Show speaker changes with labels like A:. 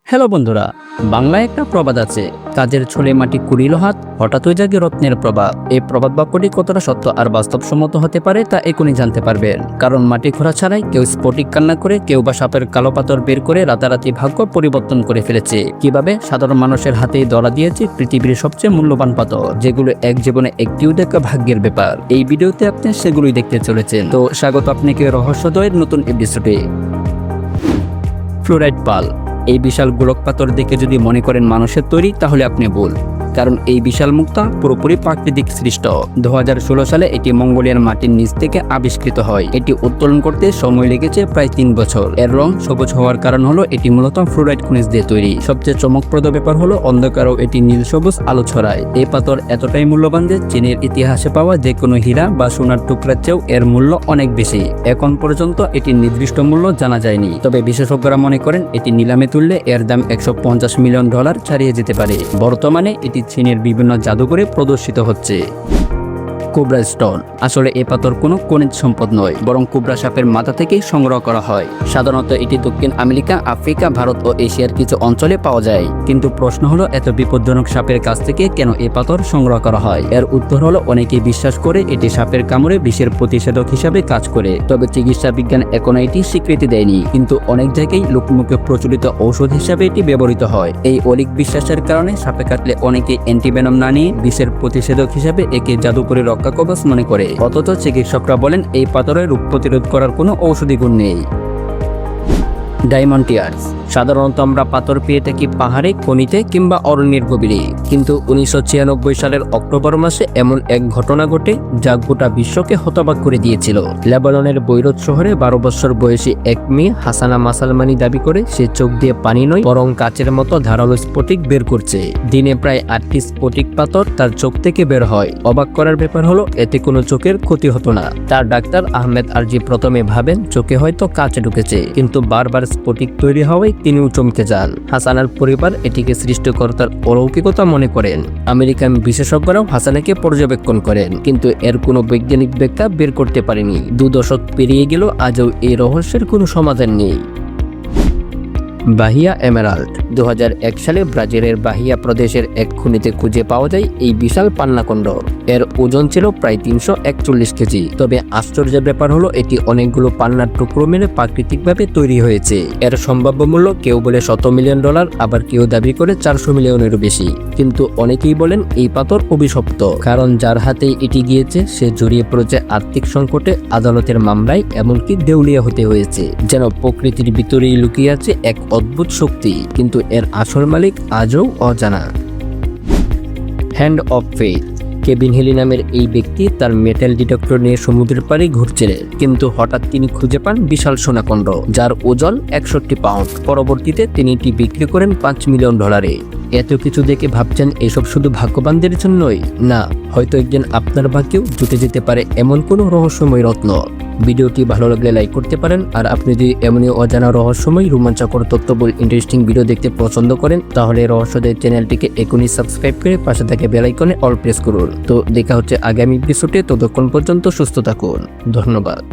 A: Hello বন্ধুরা, বাংলায় একটা প্রবাদ আছে, কাজের ছলে মাটি কুড়িল হাত, হঠাৎ হয়ে জাগে রত্নের প্রবাদ। এই প্রবাদ বাক্যটি কতটা সত্য আর বাস্তবসম্মত হতে পারে তা এখনই জানতে পারবেন। কারণ মাটি খোঁড়া ছাড়াই কেউ স্ফটিক কান্না করে, কেউ বা সাপের কালো পাথর বের করে রাতারাতি ভাগ্য পরিবর্তন করে ফেলেছে। কিভাবে সাধারণ মানুষের হাতেই ধরা দিয়েছে পৃথিবীর সবচেয়ে মূল্যবান পাথর, যেগুলো এক জীবনে একটিও দেখা ভাগ্যের ব্যাপার। এই ভিডিওতে আপনি সেগুলোই দেখতে চলেছেন। তো স্বাগত আপনাকে রহস্যময়ের নতুন এপিসোডে। ফ্লোরাইড পাল। এই বিশাল গোলক পাথর দেখে যদি মনে করেন মানুষের তৈরি, তাহলে আপনি ভুল। কারণ এই বিশাল মুক্তা পুরোপুরি প্রাকৃতিক সৃষ্ট। 2016 সালে এটি মঙ্গোলিয়ার মাটির নিচ থেকে আবিষ্কৃত হয়। এটি উত্তোলন করতে সময় লেগেছে প্রায় 3 বছর। এর রং সবুজ হওয়ার কারণ হলো এটি মূলত ফ্লোরাইড খনিজ দিয়ে তৈরি। সবচেয়ে চমকপ্রদ ব্যাপার হলো অন্ধকারেও এটি নীল সবুজ আলো ছড়ায়। এই পাথর এতটাই মূল্যবান যে চীনের ইতিহাসে পাওয়া যে কোনো হীরা বা সোনার টুকরার চেয়েও এর মূল্য অনেক বেশি। এখন পর্যন্ত এটির নির্দিষ্ট মূল্য জানা যায়নি, তবে বিশেষজ্ঞরা মনে করেন এটি নিলামে তুললে এর দাম $150 মিলিয়ন ছাড়িয়ে যেতে পারে। বর্তমানে এটি চীনের বিভিন্ন জাদুঘরে প্রদর্শিত হচ্ছে। Cobra stone. আসলে এ পাথর কোনো খনিজ সম্পদ নয়, বরং কোবরা সাপের মাথা থেকেই সংগ্রহ করা হয়। সাধারণত এটি দক্ষিণ আমেরিকা, আফ্রিকা, ভারত ও এশিয়ার কিছু অঞ্চলে পাওয়া যায়। কিন্তু প্রশ্ন হলো, এত বিপজ্জনক সাপের কাছ থেকে কেন এ পাথর সংগ্রহ করা হয়? এর উত্তর হলো, অনেকেই বিশ্বাস করে এটি সাপের কামড়ে বিষের প্রতিষেধক হিসাবে কাজ করে। তবে চিকিৎসা বিজ্ঞান এখনো এটি স্বীকৃতি দেয়নি। কিন্তু অনেক জায়গায় লোকমুখে প্রচলিত ঔষধ হিসাবে এটি ব্যবহৃত হয়। এই অলীক বিশ্বাসের কারণে সাপে কাটলে অনেকে অ্যান্টিভেনম না নিয়ে বিষের প্রতিষেধক হিসাবে একে জাদুকরী রক্ষা কবচ মনে করে। অথচ চিকিৎসকরা বলেন এই পাথরের রোগ প্রতিরোধ করার কোনো ঔষধি গুণ নেই। Diamond tears. সাধারণত আমরা পাথর পেয়ে থাকি পাহাড়ে, খনিতে কিংবা অরণ্যের গভীরে। কিন্তু 1996 সালের অক্টোবর মাসে এমন এক ঘটনা ঘটে যা গোটা বিশ্বকে হতবাক করে দিয়েছিল। লেবাননের বৈরুত শহরে 12 বছর বয়সী এক মেয়ে হাসানা মাসালমানি দাবি করে সে চোখ দিয়ে পানি নয় বরং কাচের মতো ধারালো স্ফটিক বের করছে। দিনে প্রায় 8টি স্ফটিক পাথর তার চোখ থেকে বের হয়। অবাক করার ব্যাপার হলো এতে কোনো চোখের ক্ষতি হতো না। তার ডাক্তার আহমেদ আরজি প্রথমে ভাবেন চোখে হয়তো কাচ ঢুকেছে, কিন্তু বারবার স্ফটিক তৈরি হওয়ায় তিনিও চমকে যান। হাসানার পরিবার এটিকে সৃষ্টিকর্তার অলৌকিকতা মনে করেন। আমেরিকান বিশেষজ্ঞরাও হাসানাকে পর্যবেক্ষণ করেন, কিন্তু এর কোনো বৈজ্ঞানিক ব্যাখ্যা বের করতে পারেনি। 2 দশক পেরিয়ে গেল, আজও এই রহস্যের কোনো সমাধান নেই। বাহিয়া এমেরাল্ড। 2001 সালে ব্রাজিলের বাহিয়া প্রদেশের এক খনিতে খুঁজে পাওয়া যায় এই বিশাল পান্নাকন্ড। এর ওজন ছিল প্রায় 341 কেজি। তবে আশ্চর্যের ব্যাপার হলো এটি অনেকগুলো পান্নার টুকরো মেলে প্রাকৃতিকভাবে তৈরি হয়েছে। এর সম্ভাব্য মূল্য কেউ বলে $100 মিলিয়ন, আবার কেউ দাবি করে 400 মিলিয়নেরও বেশি। কিন্তু অনেকেই বলেন এই পাথর অভিশপ্ত, কারণ যার হাতেই এটি গিয়েছে সে জড়িয়ে পড়েছে আর্থিক সংকটে, আদালতের মামলায়, এমনকি দেউলিয়া হতে হয়েছে। যেন প্রকৃতির ভিতরেই লুকিয়ে আছে এক অদ্ভুত শক্তি, কিন্তু এর আসল মালিক আজও অজানা। Hand of faith. কেভিন হেলি নামের এই ব্যক্তি তার মেটাল ডিটেক্টর নিয়ে সমুদ্রের পাড়ে ঘুরছিলেন, কিন্তু হঠাৎ তিনি খুঁজে পান বিশাল সোনাকুণ্ড, যার ওজন 61 পাউন্ড। পরবর্তীতে তিনি এটি বিক্রি করেন $5 মিলিয়ন। এত কিছু দেখে ভাবছেন এসব শুধু ভাগ্যবানদের জন্যই? না, হয়তো একদিন আপনার ভাগ্যেও জুটে যেতে পারে এমন কোনো রহস্যময় রত্ন। ভিডিওটি ভালো লাগলে লাইক করতে পারেন। আর আপনি যদি এমনই অজানা রহস্যময়, রোমাঞ্চকর, তথ্যবহুল, ইন্টারেস্টিং ভিডিও দেখতে পছন্দ করেন, তাহলে রহস্যদের চ্যানেলটিকে এখনই সাবস্ক্রাইব করে পাশে থাকা বেল আইকনে অল প্রেস করুন। তো দেখা হচ্ছে আগামী এপিসোডে। ততক্ষণ পর্যন্ত সুস্থ থাকুন। ধন্যবাদ।